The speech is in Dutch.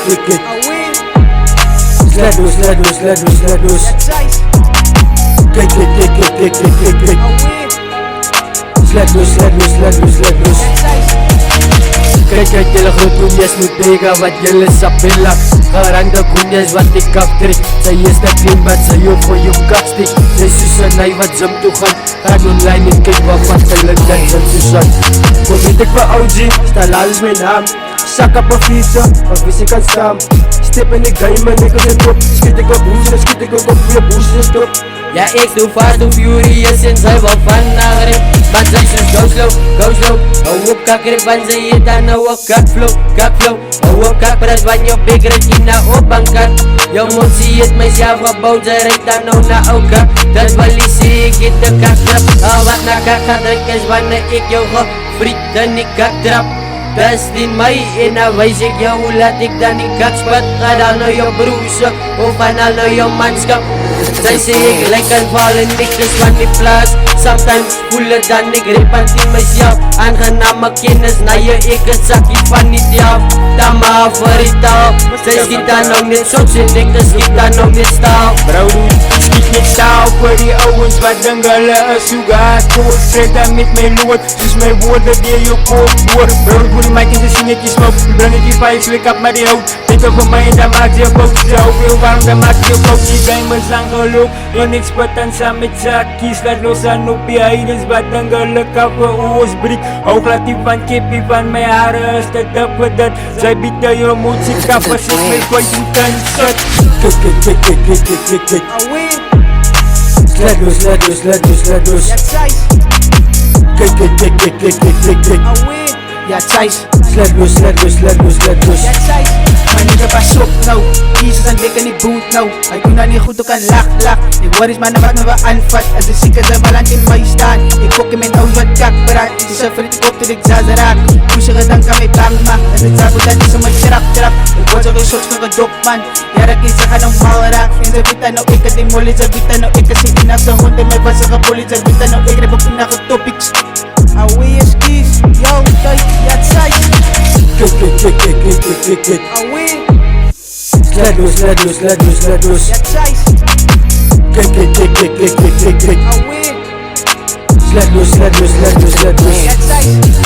kik. Let loose. Kik. Let loose. Kijk, jullie groot koenjes moet tegen wat jullie sapilla. Gerangde koenjes wat ik aftrek. Zij is de clean, maar zij hoeft voor je kakstik. Zij sussen naar wat ze toe gaan. Ga online en kijk wat hulle dat ze sussen. Kom weet ik voor OG, stel alles mijn naam. Zak op een fietsen, wat wist ik kan staan. Stip in de game en ik in top. Schiet ik op boezen, schiet ik ook op weer boezen stop. Ja, ik doe fast, doe furious en zij wil van nagrip. Maar zij is go slow. Hou op kakrip, want zij is dan nou een kakflow. Hou op kakpret, want je big retina op bankat. Jou moet zie het mijzelf gebouwd, zij rijdt dan nou naar elkaar. Dat wil ik zie, ik in de kaktrap. Al wat na kak gaat drinken is wanneer ik jou gefriet en ik kaktrap. Dat is in mij en dan wijs ik jou hoe laat ik dan die kakspat. Ga dan naar je broerse of ga dan naar je manschap. Zij sê ik lijk en val en ik is van die plaats. Sometimes voel het dan ik repent in myself. Aangename kennis na je ik het zakkie van die diaf. Dan maar voor die taal. Zij schiet dan ook niet soms en ik schiet dan ook niet staal. Bro doe schiet niet staal voor die ouwens wat dingele is hoe gaat. Koos trek dan met mijn lood. Dus mijn woorden weer je koop door. Bro ik moet die mic in de sinnetje smoke. Je brengt het die vijf slik op met die hout. Denk over mij en dan maakt je boot. Zoveel warm dan maakt je boot. Die diamonds lang geloof. En ik spat dan samen met zakkies. Laat los aan op je heidens wat dingele kaffe oosbriek. Ook laat die van kippie van mijn haren is te dap voor dat. Zij biedt dat je moet zien kappen. Zit met kwijt in kan zet. Kik. Let loose. Kik. Ja, Thijs. Let loose. Maar nigga pas op nou, kiezers en dik in die boot nou. Hij doet nou niet goed, ook aan lach. Ik worries maar naar wat me wel aanvat. Als de zieke de maland in mij staan. Ik fok in mijn oud wat kakbraak. Het is een vriend, ik hoop dat ik zazen raak. Hoe je gedank aan mij bang ma. En het zaak dat is om mijn trap. Ik word zo'n soort van gedok man. Ja dat is ze gaan om mal raak. En ze weten nou ik het die molly. Ze weten nou ik het zit in als de hond in mijn wassen gepolie. Ze weten nou ik rip op in de topics. Away is kies, yo, kijk, ja Thijs. Kik. Away. Let loose. Ja Thijs. Kik. Away. Let loose. Ja Thijs.